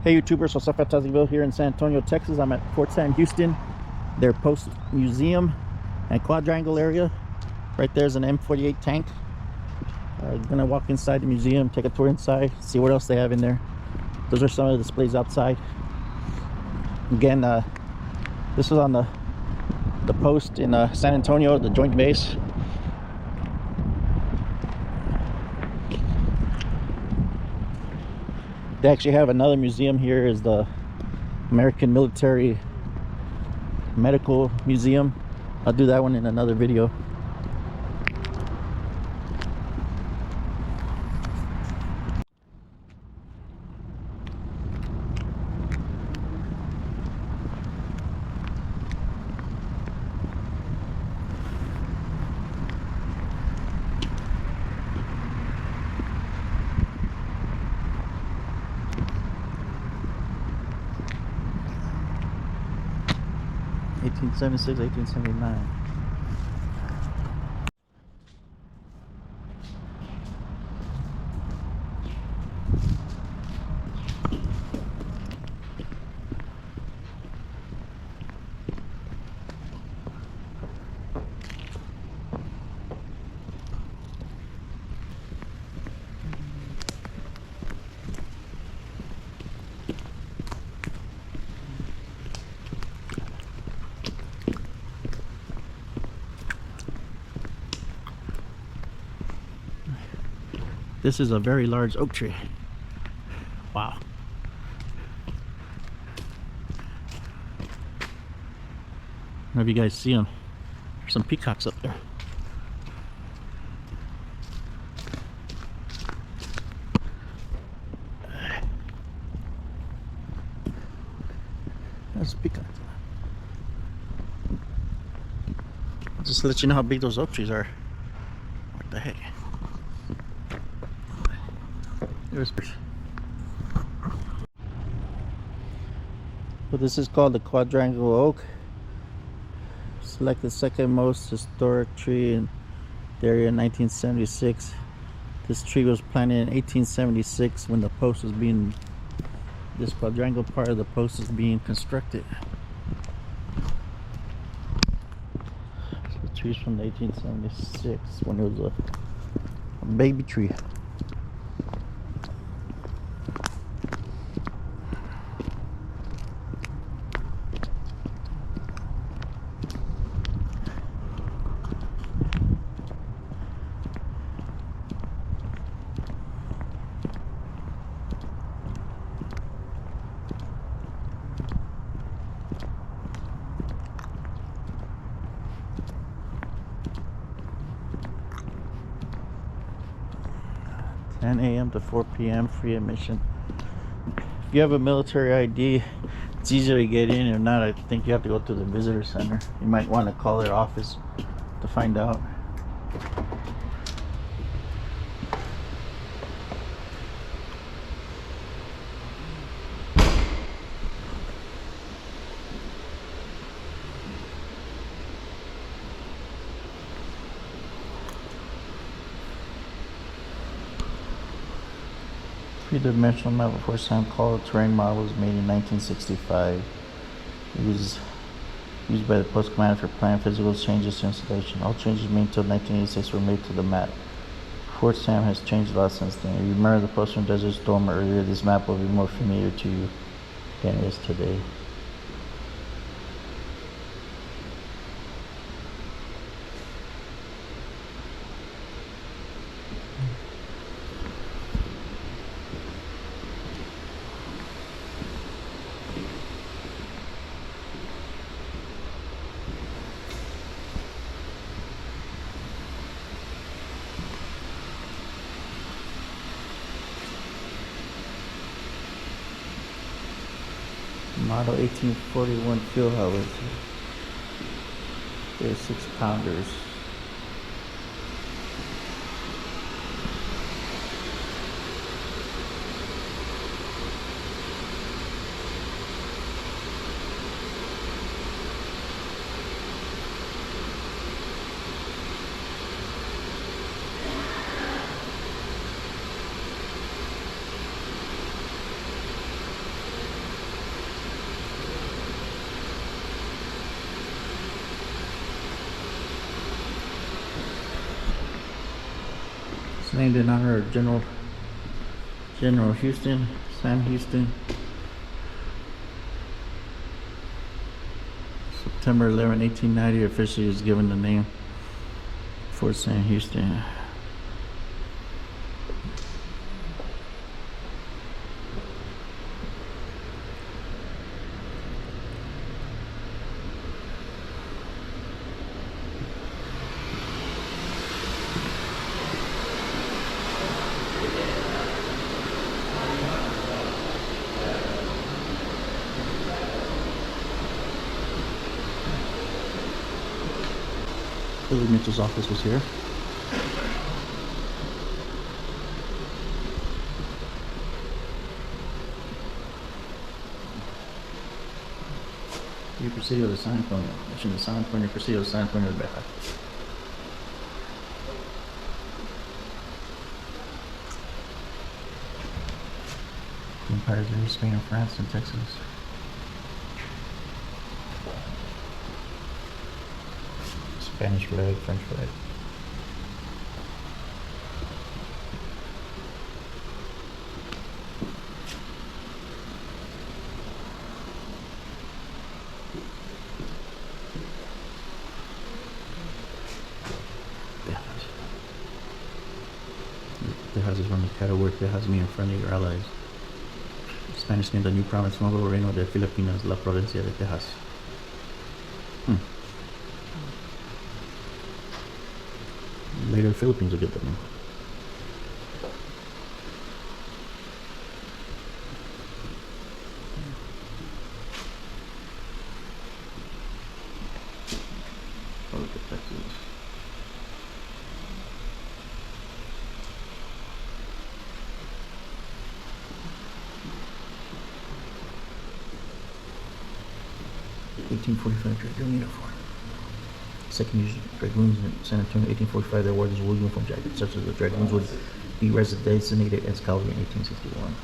Hey YouTubers, what's up? Fantasyville here in San Antonio, Texas. I'm at Fort Sam Houston, their post museum and quadrangle area. Right there's an M48 tank. I'm gonna walk inside the museum, take a tour inside, see what else they have in there. Those are some of the displays outside. Again, this was on the post in San Antonio, the Joint Base. They actually have another museum here, is the American Military Medical Museum. I'll do that one in another video. (1876, 1879). This is a very large oak tree. Wow. I don't know if you guys see them. There's some peacocks up there. There's peacocks. Just to let you know how big those oak trees are. What the heck? But this is called the Quadrangle Oak. Select the second most historic tree in the area in 1976. This tree was planted in 1876 when the post was being, this quadrangle part of the post is being constructed. So the tree's from 1876 when it was a baby tree. (10 a.m. to 4 p.m. free admission). If you have a military ID, it's easier to get in. If not, I think you have to go to the visitor center. You might want to call their office to find out. Three-dimensional map of Fort Sam called terrain model was made in 1965. It was used by the post commander for planning physical changes to installation. All changes made until 1986 were made to the map. Fort Sam has changed a lot since then. If you remember the post from Desert Storm earlier, this map will be more familiar to you than it is today. Model 1841 field howitzer. They're 6-pounders. named in honor of General Houston, Sam Houston. September 11, 1890, officially is given the name Fort Sam Houston. Billy Mitchell's office was here. You Presidio de San Antonio. Mission de San Antonio, Presidio de San Antonio de Beja. Empires in Spain and France and Texas. Spanish flag, French flag. Texas is from the cattle word Texas meaning friendly or allies. Spanish named the new province Nuevo Reino de Filipinas, La Provincia de Texas. Later, the Philippines will get that name. Oh, look at Texas. .1845 Dragoon uniform. Second use Dragoons in San Antonio, 1845. Their award is wool uniform jackets, such as the Dragoons would be designated as cavalry in 1861.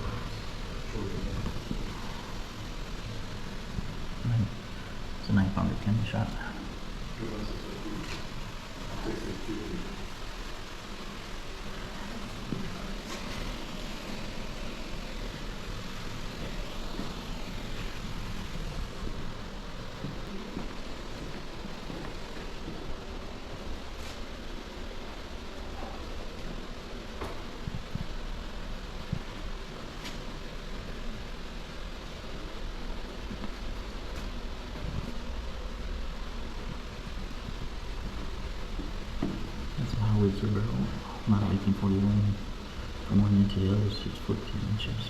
It's a 9-pounder cannon shot. Model 1841. From one end to the other, it's 14 inches.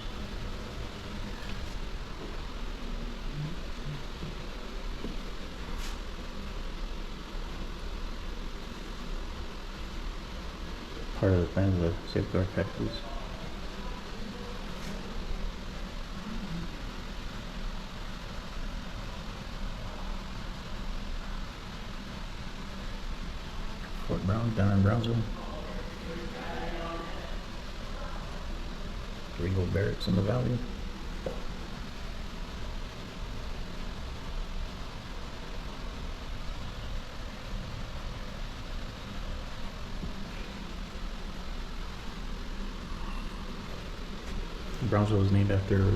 Part of the plan of the safeguard factories. Fort Brown, down in Brownsville. Regal Barracks in the valley. Brownsville was named after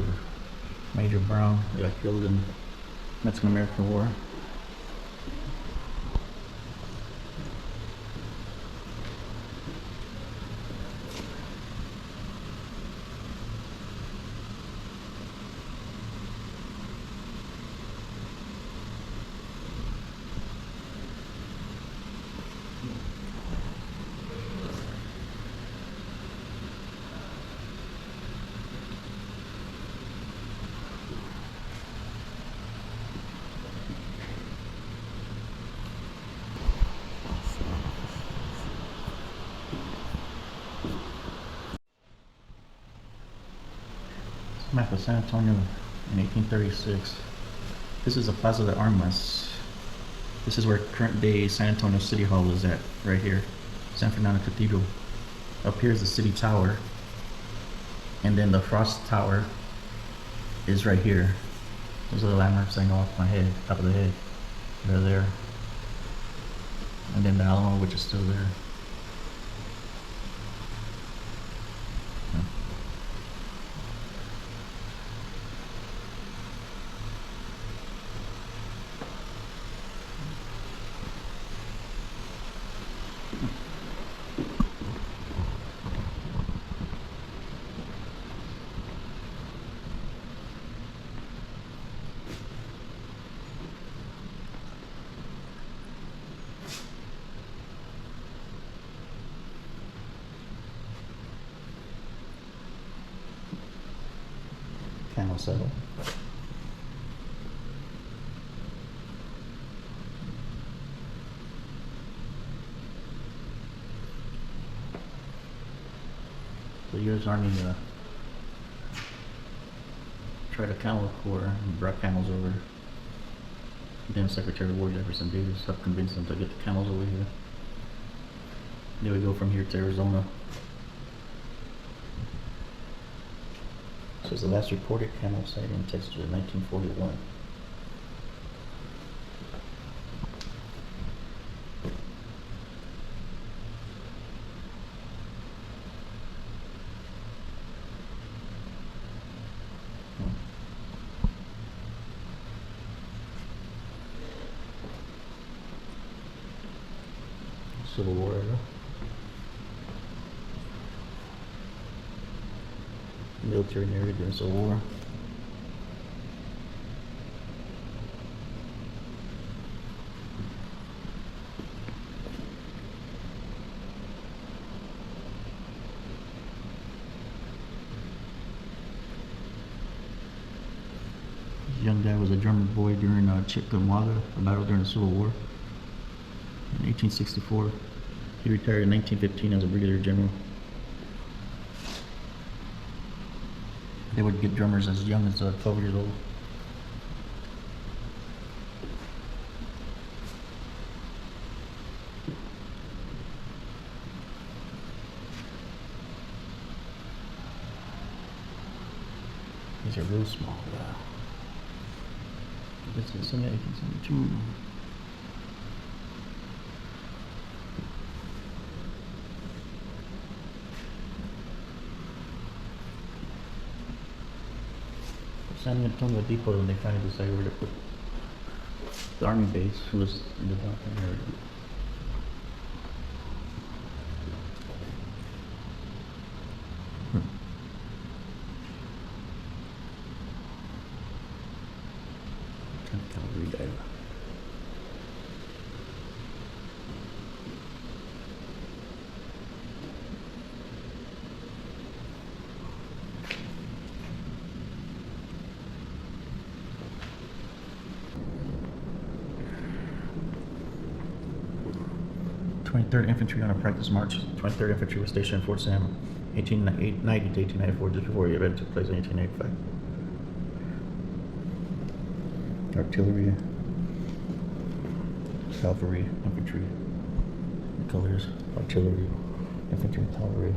Major Brown, who got killed in the Mexican-American War. Map of San Antonio in 1836. This is the Plaza de Armas. This is where current day San Antonio City Hall is at, right here. San Fernando Cathedral. Up here is the City Tower. And then the Frost Tower is right here. Those are the landmarks I know off my head, top of the head. They're there. And then the Alamo, which is still there. Camel Saddle. The U.S. Army tried a camel corps and brought camels over. Then Secretary of War Jefferson Davis helped convince them to get the camels over here. They would go from here to Arizona. This is the last reported camel sighting in Texas in 1941. Civil War era. Military narrative during Civil War. This young guy was a German boy during Chickamauga, a battle during the Civil War. In 1864, he retired in 1915 as a brigadier general. They would get drummers as young as 12 years old. These are real small. This is 1872. San Antonio Depot when they finally decided where to put the army base, was in the downtown area. Cavalry diver. Third Infantry on a practice march. 23rd Infantry was stationed in Fort Sam 1890 to 1894, just before the event took place in 1885. Artillery, cavalry, infantry, the colors, artillery, infantry, cavalry.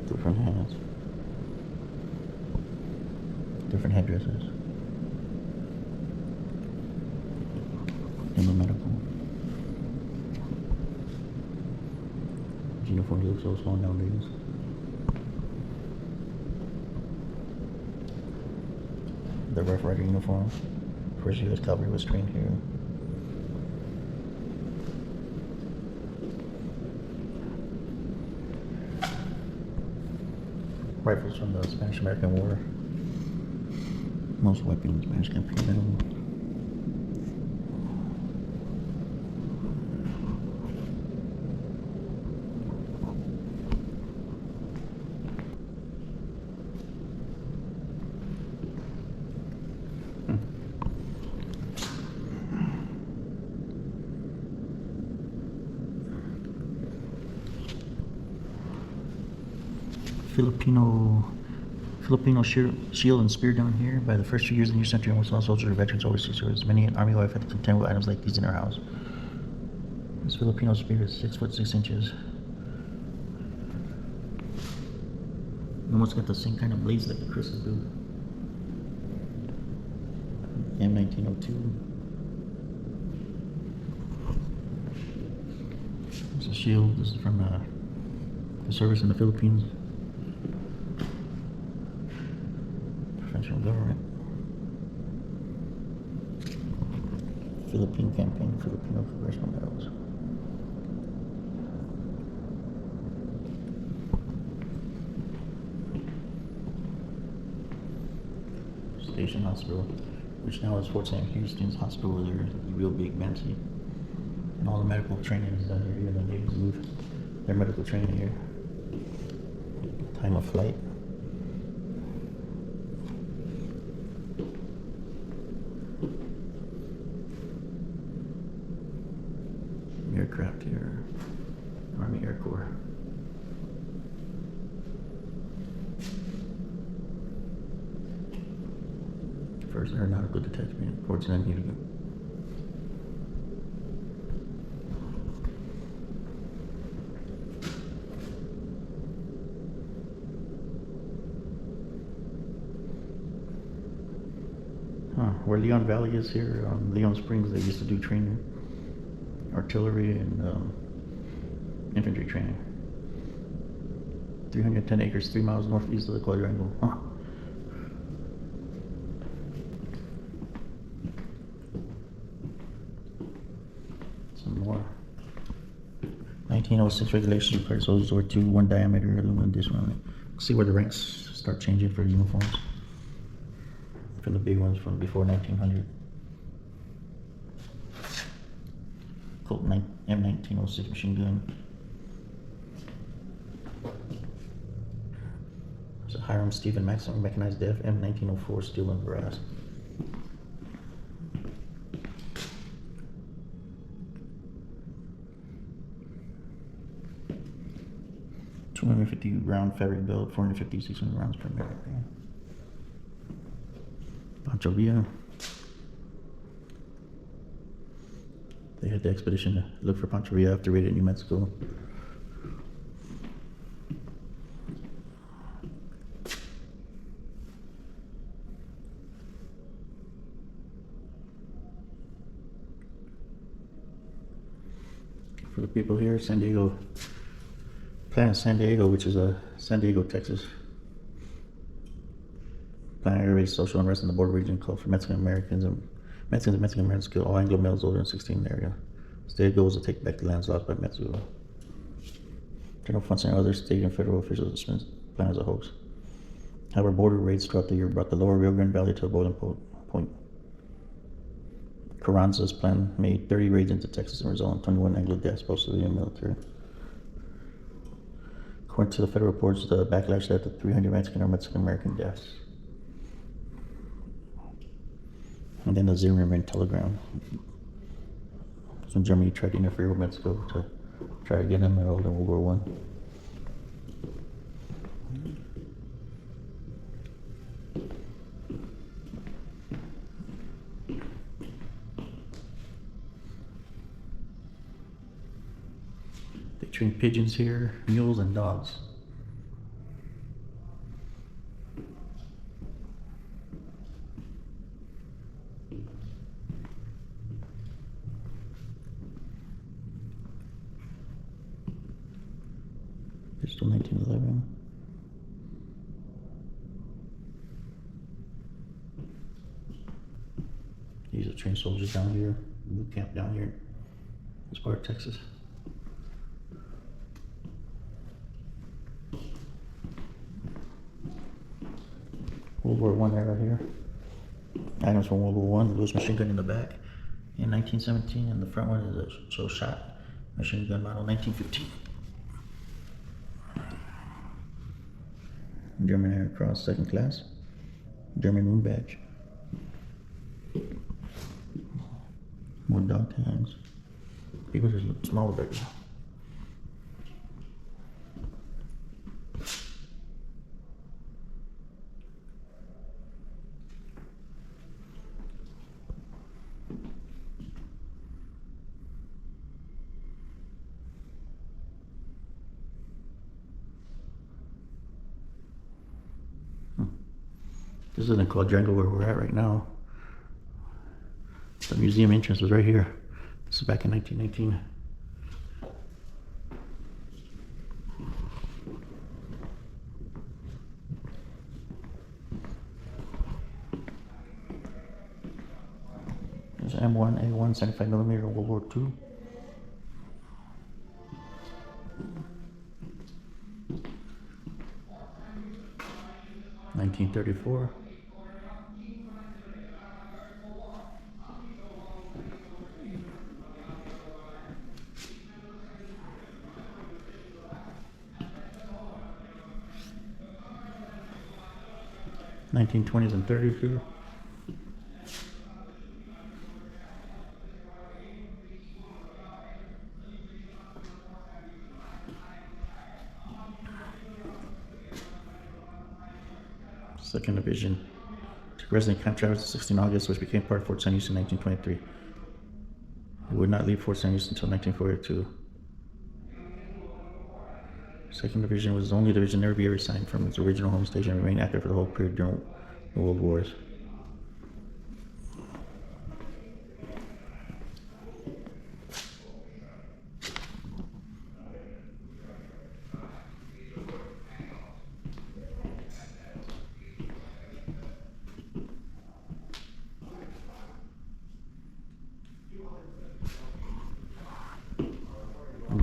Different hands. Different headdresses. In the medical. Uniforms look so small nowadays. The Rough Rider uniform. First U.S. Cavalry was trained here. Rifles from the Spanish-American War. Most weapons, Spanish campaign medal. Filipino shield and spear down here. By the first 2 years of the new century, almost all soldiers or veterans overseas service. Many an army wife had to contend with items like these in her house. This Filipino spear is 6 foot 6 inches. Almost got the same kind of blades that the Chris's do. M1902. It's a shield. This is from the service in the Philippines. Government. Philippine campaign, Filipino congressional medals. Station Hospital, which now is Fort Sam Houston's hospital, where they're real big, fancy And all the medical training is done here, even though they move their medical training here. Time of flight. Aircraft here. Army Air Corps. First Aeronautical Detachment, 14 years ago. Where Leon Valley is here, Leon Springs, they used to do training, artillery and infantry training. 310 acres, 3 miles northeast of the Quadrangle. Some more. 1906 regulations require soldiers wear 2 1 diameter aluminum disc around it. See where the ranks start changing for uniforms. From the big ones from before 1900. Colt M1906 machine gun. There's a Hiram Stephen Maximum mechanized def M1904 steel and brass. .250 round fabric belt, 450 600 rounds per minute. Pancho Villa. They had the expedition to look for Pancho Villa after raiding New Mexico. For the people here, San Diego, Planet San Diego, which is San Diego, Texas. Planet raised social unrest in the border region called for Mexican Americans and Mexican Americans kill all Anglo males older than 16 in the area. State goal was to take back the lands lost by Mexico. General Funson and other state and federal officials dismissed the plan as a hoax. However, border raids throughout the year brought the lower Rio Grande Valley to a boiling point. Carranza's plan made 30 raids into Texas and resulted in 21 Anglo deaths, both civilian and military. According to the federal reports, the backlash led to 300 Mexican or Mexican American deaths. And then the Zimmerman telegram. So Germany tried to interfere with Mexico to try to get them enrolled in World War I. They train pigeons here, mules, and dogs. Still 1911. These are trained soldiers down here, boot camp down here. It's part of Texas. World War I era here. Items from World War I, the Lewis machine gun in the back in 1917, and the front one is a show shot machine gun model 1915. German Air Cross second class. German moon badge. More dog tags. People just look smaller back there. This isn't Quadrangle where we're at right now. The museum entrance was right here. This is back in 1919. There's M1A1 75mm World War II. (1934). 1920s and 30s here. Second Division. Took resident Camp Travis 16 August, which became part of Fort San Houston in 1923. It would not leave Fort San Houston until 1942. Second Division was the only division never be reassigned from its original home station and remained active for the whole period during the World Wars.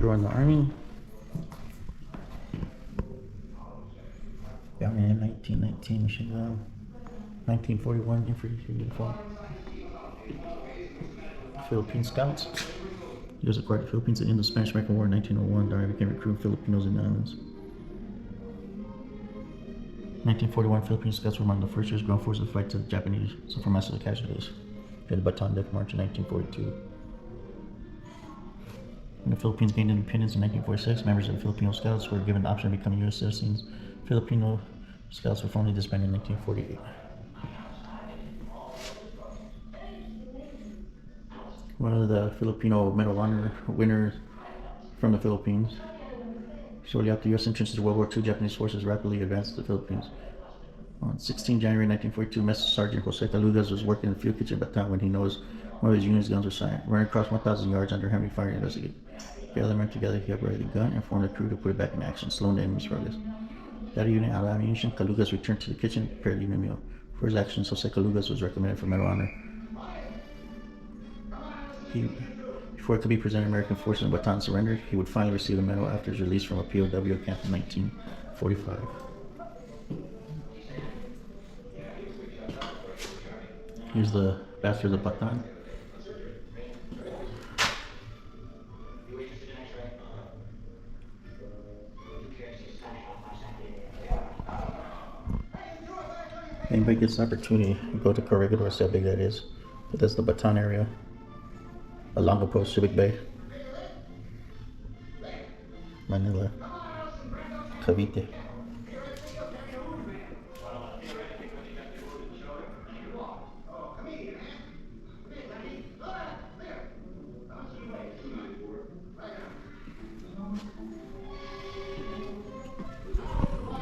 Joined the Army. Down in 1919, machine gun. 1941, infantry uniform. Philippine Scouts. He was acquired the Philippines at the end of the Spanish-American War in 1901. Darby became recruiting Filipinos in the islands. 1941, Philippine Scouts were among the first U.S. ground forces to fight to the Japanese, suffer massive casualties. They had the Bataan Death March in 1942. When the Philippines gained independence in 1946, members of the Filipino Scouts were given the option of becoming U.S. citizens. Filipino Scouts were formally disbanded in 1948. One of the Filipino Medal of Honor winners from the Philippines. Shortly after U.S. entrance into World War II, Japanese forces rapidly advanced to the Philippines. On 16 January 1942, Master Sergeant Jose Calugas was working in the field kitchen at Bataan when he noticed one of his unit's guns were silent. Running across 1,000 yards under heavy fire to investigate. Gathering men together, he operated the gun and formed a crew to put it back in action, slowing the enemy's progress. Without a unit out of ammunition, Calugas returned to the kitchen and prepared the evening meal. For his actions, Jose Calugas was recommended for Medal of Honor. Before it could be presented, American forces in Bataan surrendered. He would finally receive the medal after his release from a POW camp in 1945. Here's the Bastards of Bataan. Anybody gets an opportunity, go to Corregidor, see how big that is. But that's the Bataan area. Along the Post, Subic Bay, Manila, Cavite.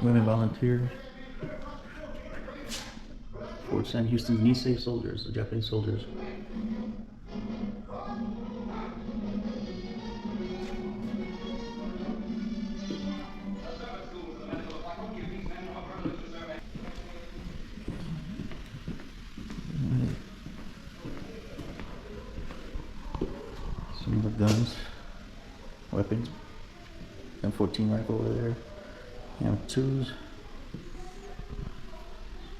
Women volunteers. Fort San Houston's Nisei soldiers, the Japanese soldiers. Some of the guns, weapons. M14 rifle over there. M2s.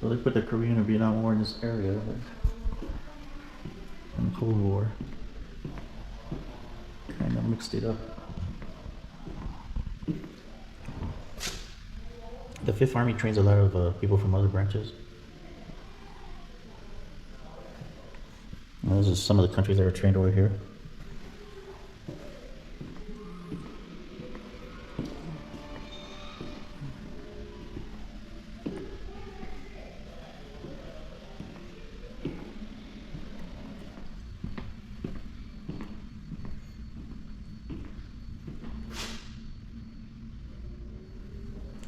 Well, they put the Korean and Vietnam War in this area, but in the Cold War, kind of mixed it up. The 5th Army trains a lot of people from other branches. And those are some of the countries that are trained over here.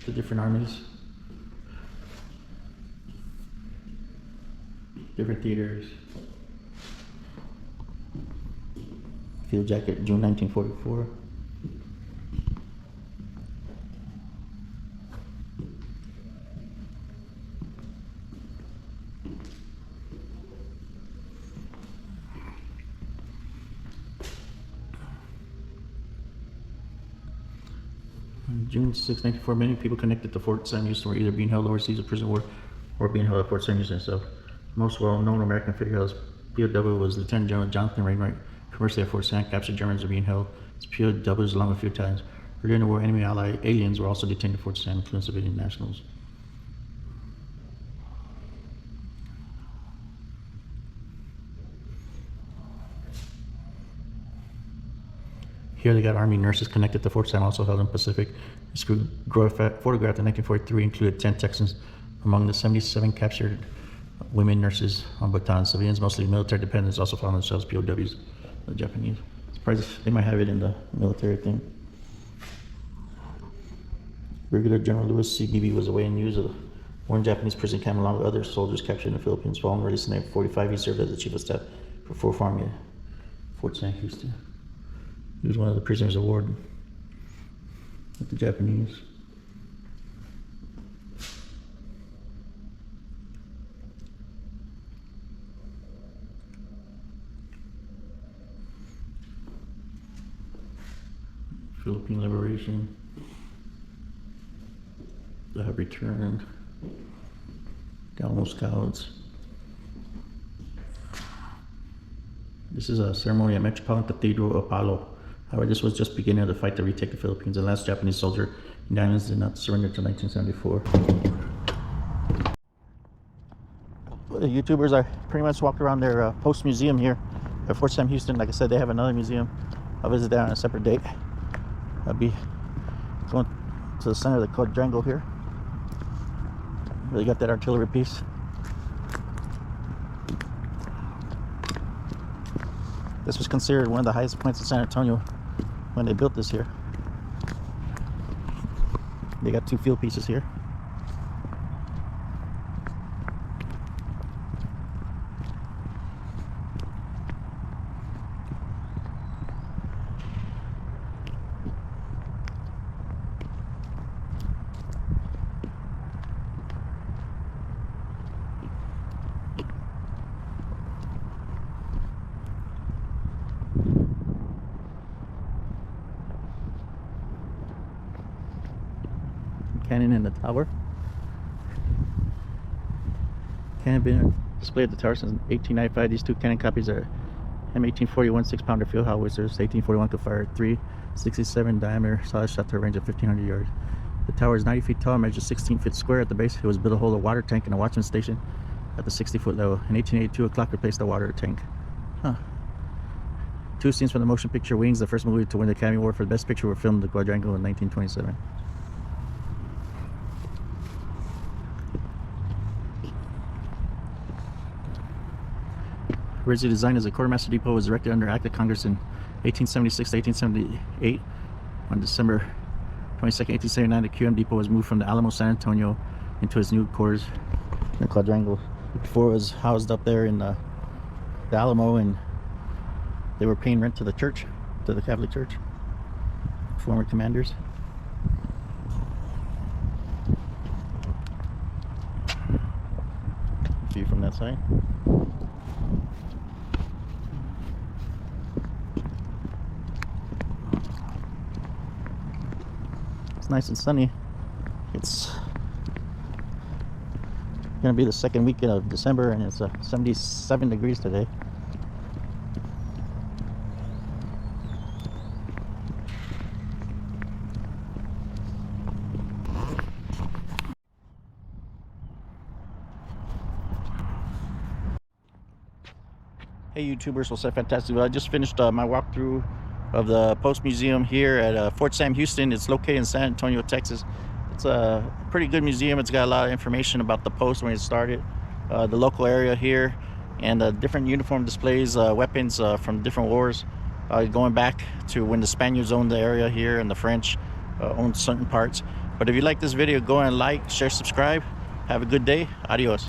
The different armies, different theaters. Field jacket, June 1944. June 6, 1944, many people connected to Fort Sam Houston were either being held overseas in prison or being held at Fort Sam Houston itself. The most well-known American figure held as POW was Lieutenant General Jonathan Wainwright, commercially at Fort Sam. Captured Germans are being held as POWs along a few times. During the war, enemy allied aliens were also detained at Fort Sam, including civilian nationals. Here they got Army nurses connected to Fort Sam, also held in Pacific. This photographed in 1943 included 10 Texans among the 77 captured women nurses on Bataan. Civilians, mostly military dependents, also found themselves POWs. The Japanese. Surprised they might have it in the military thing. Brigadier General Louis C. Beebe was away in news of one Japanese prison camp along with other soldiers captured in the Philippines. Following release in 1945, he served as the chief of staff for 4th Army at Fort Sam Houston. He was one of the prisoners awarded with the Japanese. Philippine liberation. They have returned. Alamo Scouts. This is a ceremony at Metropolitan Cathedral of Apalo. However, this was just beginning of the fight to retake the Philippines. The last Japanese soldier in the islands did not surrender until 1974. The YouTubers are pretty much walked around their post museum here at Fort Sam Houston. Like I said, they have another museum. I'll visit that on a separate date. I'll be going to the center of the quadrangle here. Really got that artillery piece. This was considered one of the highest points in San Antonio when they built this here. They got 2 field pieces here. Cannon in the tower. Cannon been displayed at the tower since 1895. These 2 cannon copies are M1841 6-pounder field howitzers. 1841 could fire 367 diameter solid shot to a range of 1,500 yards. The tower is 90 feet tall, measures 16 feet square at the base. It was built to hold a water tank and a watchman station at the 60-foot level. In 1882, a clock replaced the water tank. 2 scenes from the motion picture Wings, the first movie to win the Academy Award for the Best Picture, were filmed in the Quadrangle in 1927. Originally designed as a quartermaster depot, was erected under Act of Congress in 1876 to 1878. On December 22, 1879, the QM depot was moved from the Alamo San Antonio into its new quarters in the Quadrangle. Before it was housed up there in the Alamo, and they were paying rent to the church, to the Catholic Church, former commanders. View from that side. Nice and sunny. It's gonna be the second weekend of December, and it's 77 degrees today. Hey YouTubers, what's up? Fantastic. Well, I just finished my walkthrough of the Post Museum here at Fort Sam Houston. It's located in San Antonio, Texas. It's a pretty good museum. It's got a lot of information about the post when it started, the local area here, and different uniform displays, weapons from different wars, going back to when the Spaniards owned the area here and the French owned certain parts. But if you like this video, go and like, share, subscribe. Have a good day. Adios.